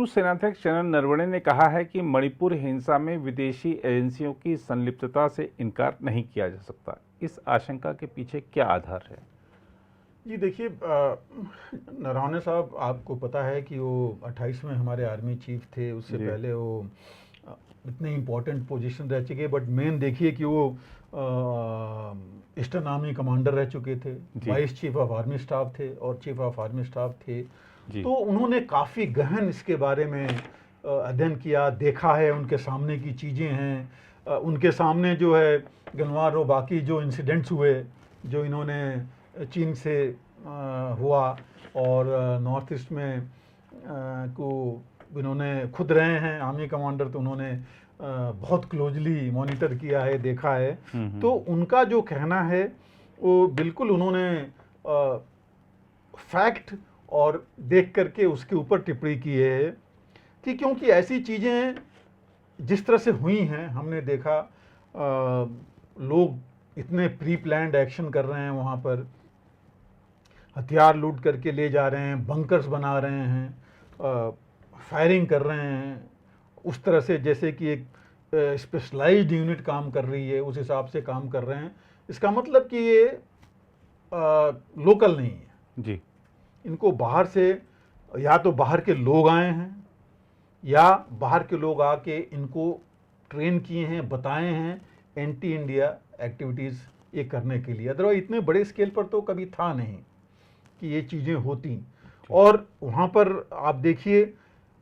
पूर्व सेनाध्यक्ष जनरल नरवणे ने कहा है कि मणिपुर हिंसा में विदेशी एजेंसियों की संलिप्तता से इनकार नहीं किया जा सकता। इस आशंका के पीछे क्या आधार है? जी देखिए, नरवणे साहब, आपको पता है कि वो 28 में हमारे आर्मी चीफ थे। उससे पहले वो इतने इम्पोर्टेंट पोजीशन रह चुके, बट मेन देखिए कि वो ईस्टर्न आर्मी कमांडर रह चुके थे, vice chief of army staff थे और चीफ ऑफ आर्मी स्टाफ थे। तो उन्होंने काफ़ी गहन इसके बारे में अध्ययन किया, देखा है, उनके सामने की चीज़ें हैं, उनके सामने जो है गनवार और बाकी जो इंसिडेंट्स हुए जो इन्होंने चीन से हुआ और नॉर्थ ईस्ट में को इन्होंने खुद रहे हैं आर्मी कमांडर, तो उन्होंने बहुत क्लोजली मॉनिटर किया है, देखा है। तो उनका जो कहना है वो बिल्कुल उन्होंने फैक्ट और देख करके उसके ऊपर टिप्पणी की है कि क्योंकि ऐसी चीज़ें जिस तरह से हुई हैं, हमने देखा लोग इतने प्री प्लान्ड एक्शन कर रहे हैं, वहाँ पर हथियार लूट करके ले जा रहे हैं, बंकर्स बना रहे हैं, फायरिंग कर रहे हैं, उस तरह से जैसे कि एक स्पेशलाइज्ड यूनिट काम कर रही है, उस हिसाब से काम कर रहे हैं। इसका मतलब कि ये लोकल नहीं है जी। इनको बाहर से या तो बाहर के लोग आए हैं या बाहर के लोग आके इनको ट्रेन किए हैं, बताए हैं एंटी इंडिया एक्टिविटीज़ ये करने के लिए। अदरवाइज इतने बड़े स्केल पर तो कभी था नहीं कि ये चीज़ें होती। और वहाँ पर आप देखिए,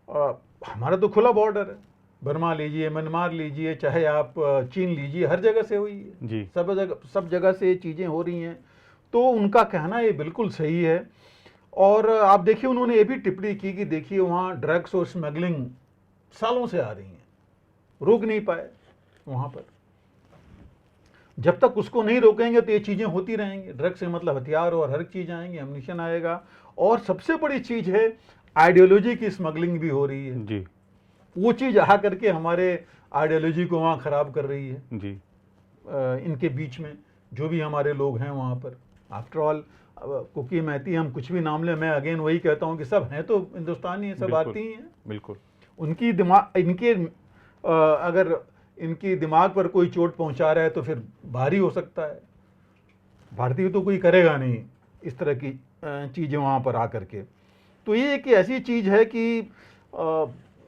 हमारा तो खुला बॉर्डर है, बर्मा लीजिए, म्यांमार लीजिए, चाहे आप चीन लीजिए, हर जगह से हुई है जी। सब जगह से ये चीज़ें हो रही हैं। तो उनका कहना ये बिल्कुल सही है। और आप देखिए, उन्होंने ये भी टिप्पणी की कि देखिए वहाँ ड्रग्स और स्मगलिंग सालों से आ रही हैं, रोक नहीं पाए वहाँ पर। जब तक उसको नहीं रोकेंगे तो ये चीज़ें होती रहेंगी। ड्रग्स से मतलब हथियार और हर चीज़ आएंगी, एम्युनिशन आएगा। और सबसे बड़ी चीज़ है आइडियोलॉजी की स्मगलिंग भी हो रही है जी। वो चीज़ आ करके हमारे आइडियोलॉजी को वहाँ ख़राब कर रही है जी। इनके बीच में जो भी हमारे लोग हैं वहाँ पर। आफ्टर ऑल कुकी मैती, हम कुछ भी नाम लें, मैं अगेन वही कहता हूँ कि सब हैं तो हिंदुस्तानी हैं, सब भारतीय ही हैं। बिल्कुल। उनकी दिमाग इनके अगर इनकी दिमाग पर कोई चोट पहुंचा रहा है तो फिर भारी हो सकता है। भारतीय तो कोई करेगा नहीं इस तरह की चीज़ें वहाँ पर आकर के। तो ये एक ऐसी चीज़ है कि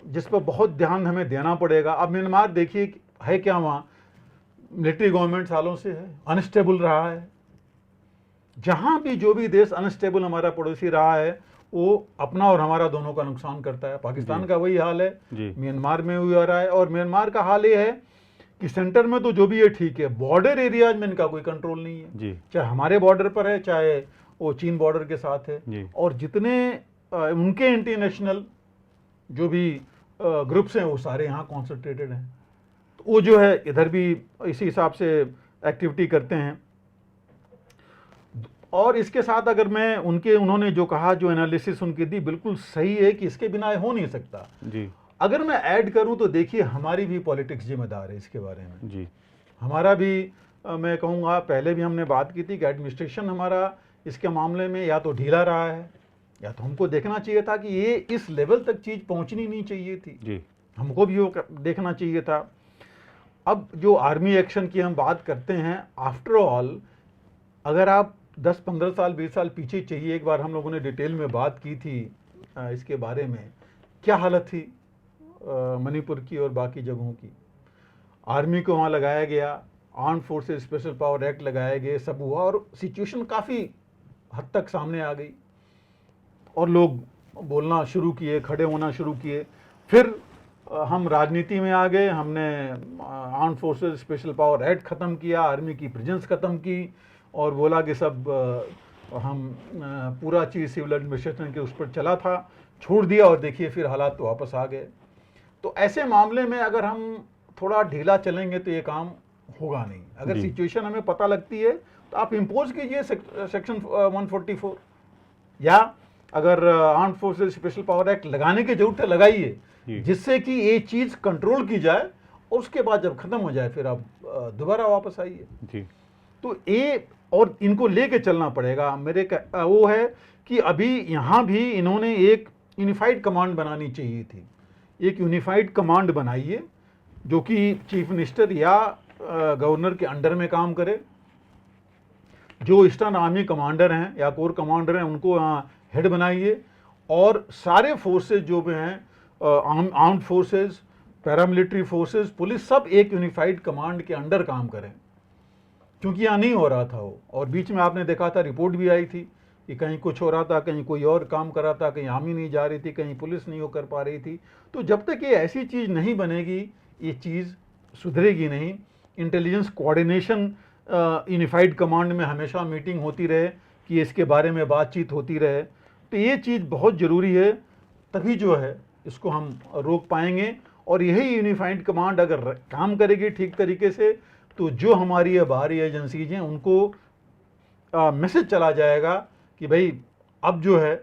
जिस पर बहुत ध्यान हमें देना पड़ेगा। अब म्यांमार देखिए है क्या, वहाँ मिलिट्री गवर्नमेंट सालों से है, अनस्टेबल रहा है। जहाँ भी जो भी देश अनस्टेबल हमारा पड़ोसी रहा है वो अपना और हमारा दोनों का नुकसान करता है। पाकिस्तान का वही हाल है, म्यांमार में हुआ रहा है। और म्यांमार का हाल ये है कि सेंटर में तो जो भी है ठीक है, बॉर्डर एरियाज में इनका कोई कंट्रोल नहीं है, चाहे हमारे बॉर्डर पर है चाहे वो चीन बॉर्डर के साथ है। और जितने उनके इंटरनेशनल जो भी ग्रुप्स हैं वो सारे यहाँ कॉन्सेंट्रेटेड हैं। तो वो जो है इधर भी इसी हिसाब से एक्टिविटी करते हैं। और इसके साथ अगर मैं उन्होंने जो कहा, जो एनालिसिस उनकी दी, बिल्कुल सही है कि इसके बिना हो नहीं सकता जी। अगर मैं ऐड करूं तो देखिए हमारी भी पॉलिटिक्स जिम्मेदार है इसके बारे में जी। हमारा भी मैं कहूँगा, पहले भी हमने बात की थी कि एडमिनिस्ट्रेशन हमारा इसके मामले में या तो ढीला रहा है या तो हमको देखना चाहिए था कि ये इस लेवल तक चीज़ पहुंचनी नहीं चाहिए थी जी। हमको भी वो देखना चाहिए था। अब जो आर्मी एक्शन की हम बात करते हैं, आफ्टर ऑल अगर आप 10-15 साल 20 साल पीछे चाहिए, एक बार हम लोगों ने डिटेल में बात की थी इसके बारे में, क्या हालत थी मणिपुर की और बाकी जगहों की। आर्मी को वहाँ लगाया गया, arm forces special power act लगाए गए, सब हुआ और सिचुएशन काफ़ी हद तक सामने आ गई और लोग बोलना शुरू किए, खड़े होना शुरू किए। फिर हम राजनीति में आ गए, हमने arm forces special power act ख़त्म किया, आर्मी की प्रेजेंस ख़त्म की और बोला कि सब हम पूरा चीज़ सिविल एडमिनिस्ट्रेशन के उस पर चला था, छोड़ दिया और देखिए फिर हालात तो वापस आ गए। तो ऐसे मामले में अगर हम थोड़ा ढीला चलेंगे तो ये काम होगा नहीं। अगर सिचुएशन हमें पता लगती है तो आप इम्पोज कीजिए सेक्शन 144, या अगर arm forces special power act लगाने की जरूरत है लगाइए, जिससे कि ये चीज़ कंट्रोल की जाए और उसके बाद जब खत्म हो जाए फिर आप दोबारा वापस आइए। तो ये और इनको लेके चलना पड़ेगा। मेरे वो है कि अभी यहाँ भी इन्होंने एक यूनिफाइड कमांड बनानी चाहिए थी। एक यूनिफाइड कमांड बनाइए जो कि चीफ मिनिस्टर या गवर्नर के अंडर में काम करे। जो ईस्टर्न आर्मी कमांडर हैं या कोर कमांडर हैं उनको हेड बनाइए, और सारे फोर्सेस जो भी हैं, armed forces, paramilitary forces, police, सब एक यूनिफाइड कमांड के अंडर काम करें। क्योंकि यहाँ नहीं हो रहा था वो, और बीच में आपने देखा था रिपोर्ट भी आई थी कि कहीं कुछ हो रहा था, कहीं कोई और काम कर रहा था, कहीं आर्मी नहीं जा रही थी, कहीं पुलिस नहीं हो कर पा रही थी। तो जब तक ये ऐसी चीज़ नहीं बनेगी ये चीज़ सुधरेगी नहीं। इंटेलिजेंस कोऑर्डिनेशन यूनिफाइड कमांड में हमेशा मीटिंग होती रहे कि इसके बारे में बातचीत होती रहे, तो ये चीज़ बहुत ज़रूरी है, तभी जो है इसको हम रोक पाएंगे। और यही यूनिफाइड कमांड अगर काम करेगी ठीक तरीके से, तो जो हमारी ये बाहरी एजेंसीज हैं उनको मैसेज चला जाएगा कि भाई अब जो है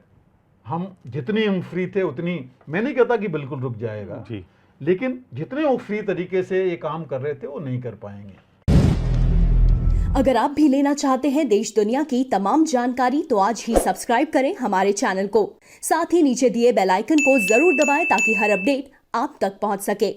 हम जितनी हम फ्री थे उतनी, मैं नहीं कहता कि बिल्कुल रुक जाएगा जी, लेकिन जितने वो फ्री तरीके से ये काम कर रहे थे वो नहीं कर पाएंगे। अगर आप भी लेना चाहते हैं देश दुनिया की तमाम जानकारी तो आज ही सब्सक्राइब करें हमारे चैनल को। साथ ही नीचे दिए बेल आइकन को जरूर दबाएं ताकि हर अपडेट आप तक पहुंच सके।